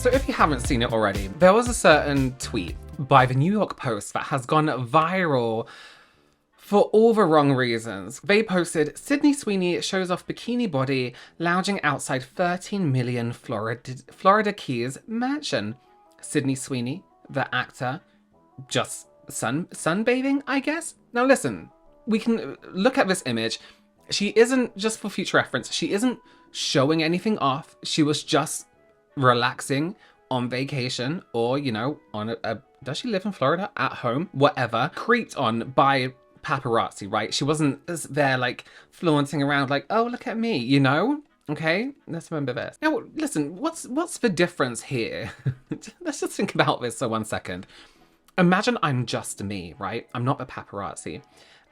So if you haven't seen it already, there was a certain tweet by the New York Post that has gone viral for all the wrong reasons. They posted, Sydney Sweeney shows off bikini body lounging outside 13 million Florida Keys mansion. Sydney Sweeney, the actor, just sunbathing, I guess? Now listen, we can look at this image. She isn't, just for future reference, she isn't showing anything off. She was just relaxing on vacation, or, you know, on does she live in Florida? At home? Whatever. Creeped on by paparazzi, right? She wasn't there like flaunting around like, oh, look at me, you know? Okay, let's remember this. Now, listen, what's the difference here? Let's just think about this for 1 second. Imagine I'm just me, right? I'm not a paparazzi.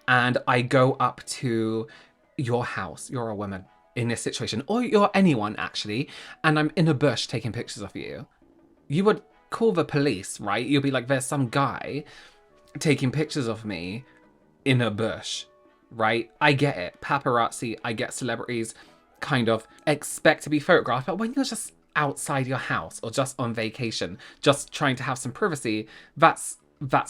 And I go up to your house, you're a woman in this situation, or you're anyone actually, and I'm in a bush taking pictures of you. You would call the police, right? You'll be like, there's some guy taking pictures of me in a bush, right? I get it. Paparazzi, I get celebrities kind of expect to be photographed, but when you're just outside your house or just on vacation, just trying to have some privacy, that's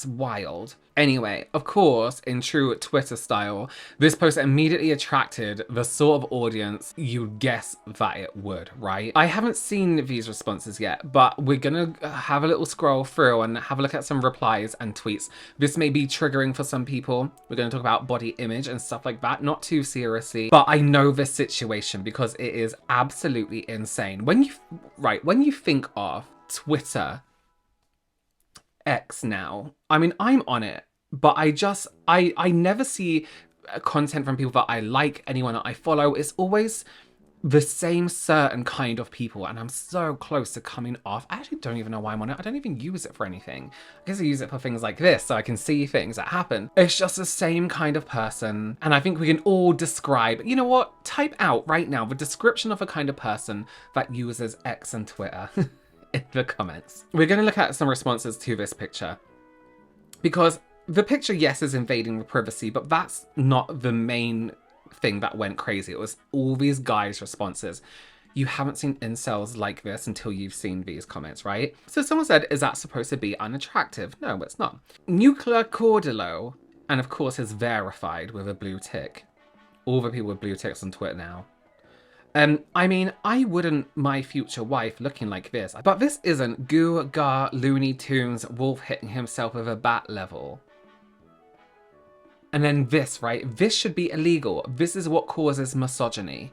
wild. Anyway, of course, in true Twitter style, this post immediately attracted the sort of audience you'd guess that it would, right? I haven't seen these responses yet, but we're gonna have a little scroll through and have a look at some replies and tweets. This may be triggering for some people. We're gonna talk about body image and stuff like that, not too seriously, but I know this situation because it is absolutely insane. When you think of Twitter, X now, I mean, I'm on it, but I never see content from people that I like, anyone that I follow. It's always the same certain kind of people, and I'm so close to coming off. I actually don't even know why I'm on it. I don't even use it for anything. I guess I use it for things like this, so I can see things that happen. It's just the same kind of person, and I think we can all describe, you know what, type out right now the description of a kind of person that uses X and Twitter. In the comments. We're going to look at some responses to this picture, because the picture, yes, is invading the privacy, but that's not the main thing that went crazy. It was all these guys' responses. You haven't seen incels like this until you've seen these comments, right? So someone said, is that supposed to be unattractive? No, it's not. Nuclear Cordilo, and of course is verified with a blue tick. All the people with blue ticks on Twitter now. I mean, I wouldn't my future wife looking like this, but this isn't Goo Gar Looney Tunes wolf hitting himself with a bat level. And then this, right? This should be illegal. This is what causes misogyny.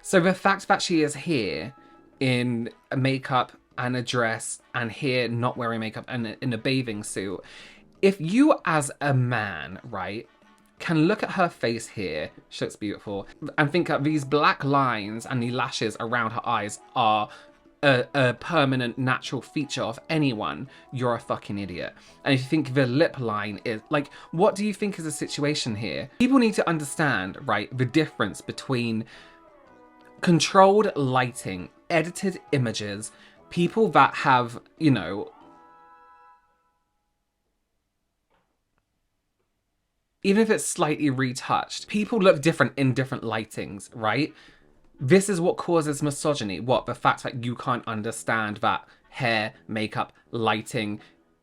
So the fact that she is here in makeup and a dress, and here not wearing makeup and in a bathing suit, if you as a man, right, can look at her face here, she looks beautiful, and think that these black lines and the lashes around her eyes are a permanent natural feature of anyone, you're a fucking idiot. And if you think the lip line is, like, what do you think is the situation here? People need to understand, right, the difference between controlled lighting, edited images, people that have, you know, even if it's slightly retouched, people look different in different lightings, right? This is what causes misogyny. What? The fact that you can't understand that hair, makeup, lighting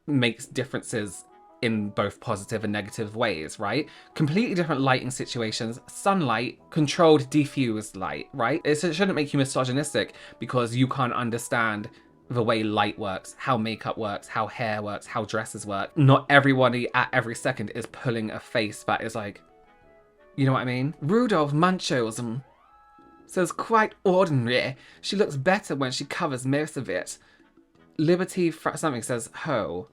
makes differences in both positive and negative ways, right? Completely different lighting situations. Sunlight, controlled, diffused light, right? It shouldn't make you misogynistic because you can't understand the way light works, how makeup works, how hair works, how dresses work. Not everybody at every second is pulling a face that is like, you know what I mean? Rudolph Munchausen says, quite ordinary. She looks better when she covers most of it. Liberty something says, ho.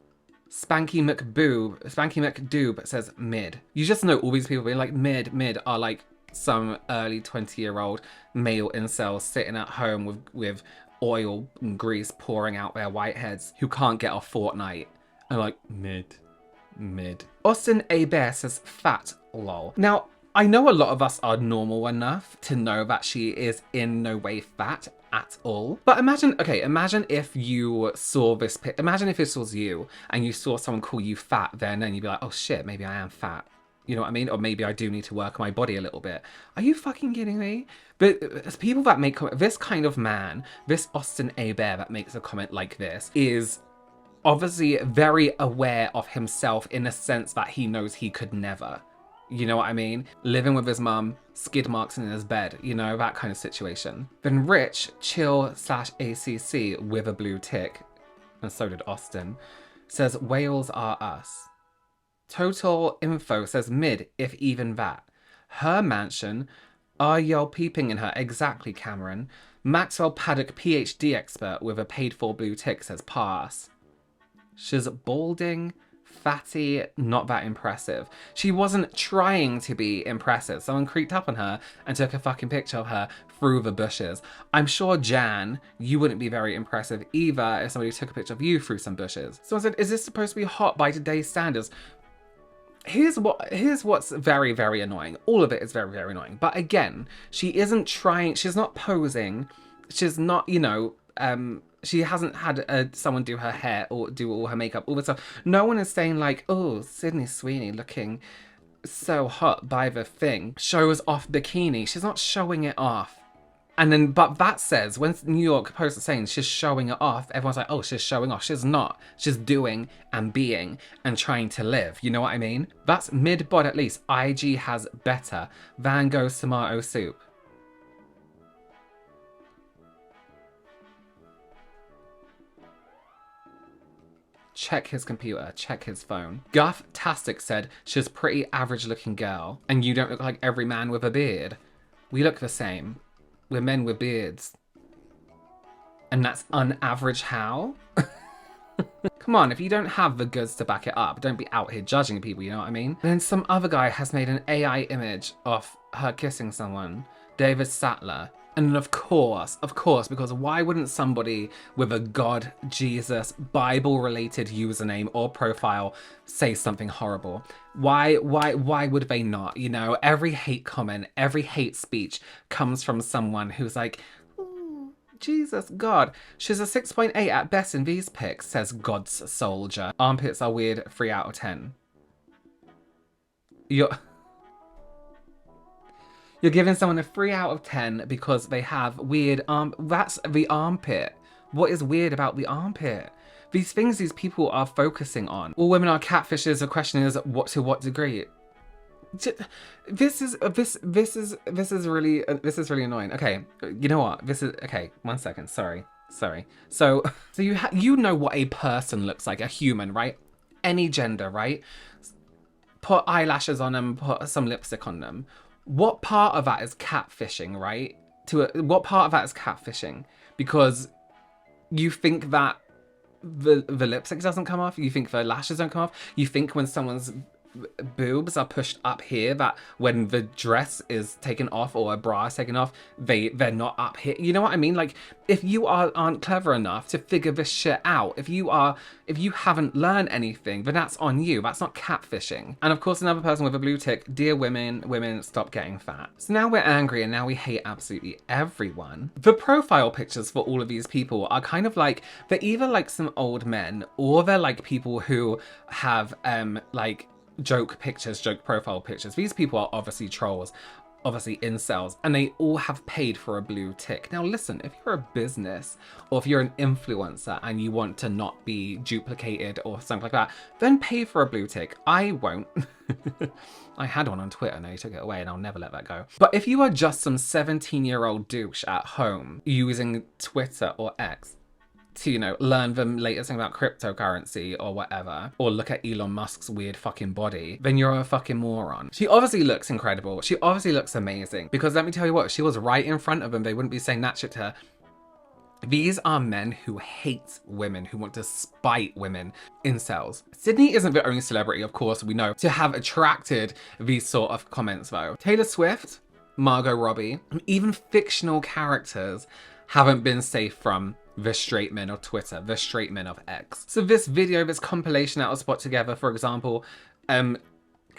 Spanky McDoob says, mid. You just know all these people being like, mid are like some early 20-year-old male incels sitting at home with oil and grease pouring out their white heads who can't get off Fortnite. And like, mid. Austin A. Bear says, fat, lol. Now, I know a lot of us are normal enough to know that she is in no way fat at all. But imagine if you saw this, imagine if this was you and you saw someone call you fat then, and you'd be like, oh shit, maybe I am fat. You know what I mean? Or maybe I do need to work on my body a little bit. Are you fucking kidding me? But people that make this kind of man, this Austin A. Bear that makes a comment like this is obviously very aware of himself in a sense that he knows he could never. You know what I mean? Living with his mum, skid marks in his bed, you know, that kind of situation. Then Rich, chill/ACC with a blue tick, and so did Austin, says whales are us. Total Info says mid, if even that. Her mansion, are y'all peeping in her? Exactly, Cameron. Maxwell Paddock, PhD expert with a paid for blue tick, says pass. She's balding, fatty, not that impressive. She wasn't trying to be impressive. Someone creeped up on her and took a fucking picture of her through the bushes. I'm sure, Jan, you wouldn't be very impressive either if somebody took a picture of you through some bushes. Someone said, is this supposed to be hot by today's standards? Here's what's very, very annoying. All of it is very, very annoying. But again, she isn't trying, she's not posing. She's not, you know, she hasn't had someone do her hair or do all her makeup, all this stuff. No one is saying like, oh, Sydney Sweeney looking so hot by the thing. Shows off bikini. She's not showing it off. And then, but that says, when New York Post is saying she's showing it off, everyone's like, oh, she's showing off. She's not. She's doing and being and trying to live. You know what I mean? That's mid-bod at least. IG has better. Van Gogh tomato soup. Check his computer, check his phone. Guff-tastic said, she's a pretty average looking girl. And you don't look like every man with a beard. We look the same. We're men with beards. And that's unaverage how? Come on, if you don't have the goods to back it up, don't be out here judging people, you know what I mean? Then some other guy has made an AI image of her kissing someone. David Sattler. And of course, because why wouldn't somebody with a God, Jesus, Bible-related username or profile say something horrible? Why would they not? You know, every hate comment, every hate speech comes from someone who's like, ooh, Jesus, God. She's a 6.8 at best in these pics, says God's soldier. Armpits are weird, 3 out of 10. You're giving someone a 3 out of 10 because they have weird that's the armpit. What is weird about the armpit? These things these people are focusing on. All women are catfishes. The question is, to what degree? This is really annoying. Okay, you know what? Okay. 1 second. Sorry. So you know what a person looks like, a human, right? Any gender, right? Put eyelashes on them. Put some lipstick on them. What part of that is catfishing, right? What part of that is catfishing? Because you think that the lipstick doesn't come off, you think the lashes don't come off, you think when someone's boobs are pushed up here that when the dress is taken off or a bra is taken off, they're not up here. You know what I mean? Like, if you aren't clever enough to figure this shit out, if you haven't learned anything, then that's on you. That's not catfishing. And of course, another person with a blue tick, dear women, stop getting fat. So now we're angry and now we hate absolutely everyone. The profile pictures for all of these people are kind of like, they're either like some old men or they're like people who have like joke profile pictures. These people are obviously trolls, obviously incels, and they all have paid for a blue tick. Now listen, if you're a business or if you're an influencer and you want to not be duplicated or something like that, then pay for a blue tick. I won't. I had one on Twitter and they took it away and I'll never let that go. But if you are just some 17-year-old douche at home using Twitter or X to, you know, learn the latest thing about cryptocurrency or whatever, or look at Elon Musk's weird fucking body, then you're a fucking moron. She obviously looks incredible. She obviously looks amazing. Because let me tell you what, she was right in front of them. They wouldn't be saying that shit to her. These are men who hate women, who want to spite women. Incels. Sydney isn't the only celebrity, of course, we know, to have attracted these sort of comments though. Taylor Swift, Margot Robbie, even fictional characters haven't been safe from the straight men of Twitter, the straight men of X. So this video, this compilation that was put together, for example,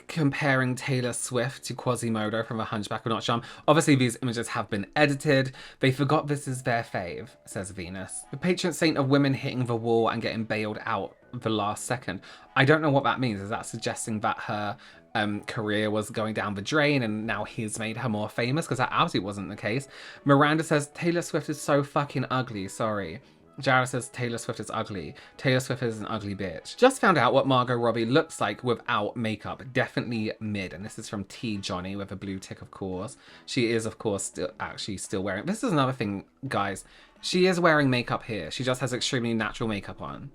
comparing Taylor Swift to Quasimodo from The Hunchback of Notre Dame. Obviously, these images have been edited. They forgot this is their fave, says Venus. The patron saint of women hitting the wall and getting bailed out the last second. I don't know what that means. Is that suggesting that her career was going down the drain and now he's made her more famous, because that absolutely wasn't the case. Miranda says, Taylor Swift is so fucking ugly, sorry. Jared says Taylor Swift is ugly. Taylor Swift is an ugly bitch. Just found out what Margot Robbie looks like without makeup. Definitely mid. And this is from T Johnny with a blue tick, of course. She is, of course, still wearing... This is another thing, guys. She is wearing makeup here. She just has extremely natural makeup on.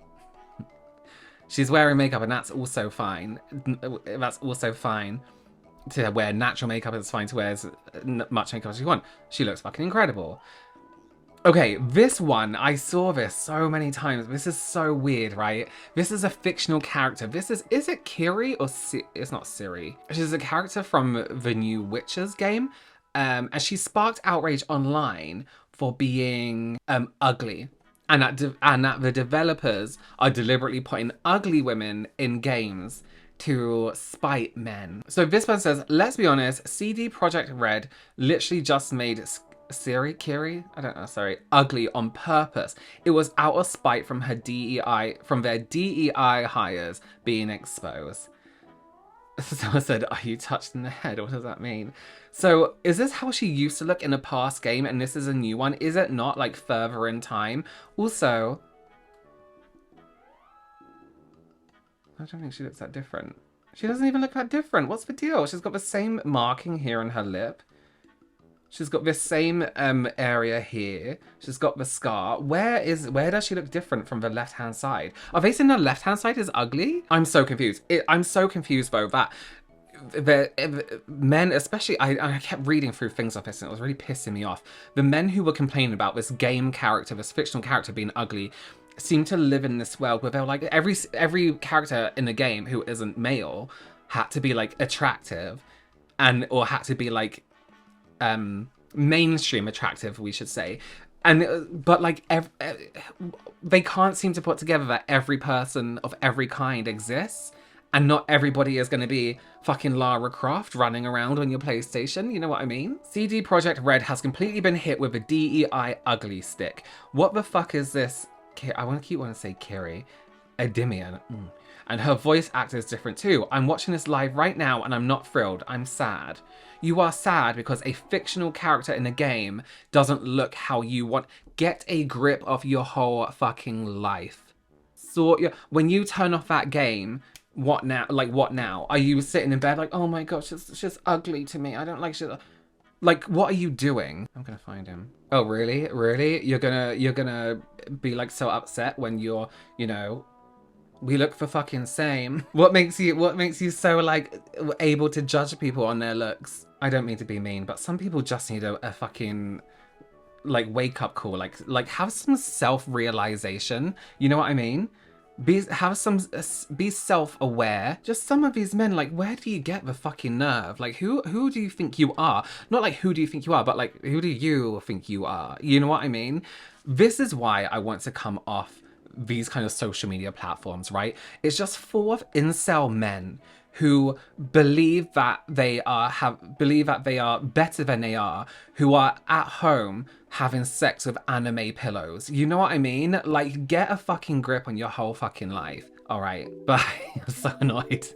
She's wearing makeup and that's also fine. That's also fine. To wear natural makeup, it's fine to wear as much makeup as you want. She looks fucking incredible. Okay, this one, I saw this so many times. This is so weird, right? This is a fictional character. This is it Kiri or it's not Siri. She's a character from the new Witcher's game. And she sparked outrage online for being ugly. And that the developers are deliberately putting ugly women in games to spite men. So this one says, let's be honest, CD Projekt Red literally just made Kiri, I don't know, sorry, ugly on purpose. It was out of spite from their DEI hires being exposed. Someone said, are you touched in the head? What does that mean? So is this how she used to look in a past game and this is a new one? Is it not like further in time? Also, I don't think she looks that different. She doesn't even look that different. What's the deal? She's got the same marking here on her lip. She's got this same area here. She's got the scar. Where does she look different from the left-hand side? Are they saying the left-hand side is ugly? I'm so confused. I'm so confused though that the men, especially, I kept reading through things of this and it was really pissing me off. The men who were complaining about this game character, this fictional character being ugly, seem to live in this world where they're like, every character in the game who isn't male had to be like attractive or had to be like mainstream attractive, we should say. But like they can't seem to put together that every person of every kind exists and not everybody is going to be fucking Lara Croft running around on your PlayStation, you know what I mean? CD Projekt Red has completely been hit with a DEI ugly stick. What the fuck is this? I want to say Kiri. Endymion. And her voice actor is different too. I'm watching this live right now and I'm not thrilled. I'm sad. You are sad because a fictional character in a game doesn't look how you want. Get a grip of your whole fucking life. When you turn off that game, what now? Like, what now? Are you sitting in bed like, oh my gosh, it's just ugly to me. I don't like shit. Like, what are you doing? I'm gonna find him. Oh, really? Really? You're gonna be like so upset when you're, you know, we look the fucking same. What makes you so like able to judge people on their looks? I don't mean to be mean, but some people just need a fucking like wake up call. Like have some self-realization. You know what I mean? Be self-aware. Just some of these men, like, where do you get the fucking nerve? Like, who do you think you are? Not like who do you think you are, but like who do you think you are? You know what I mean? This is why I want to come off these kind of social media platforms, right? It's just full of incel men who believe that they are better than they are, who are at home having sex with anime pillows. You know what I mean? Like, get a fucking grip on your whole fucking life. All right, bye. I'm so annoyed.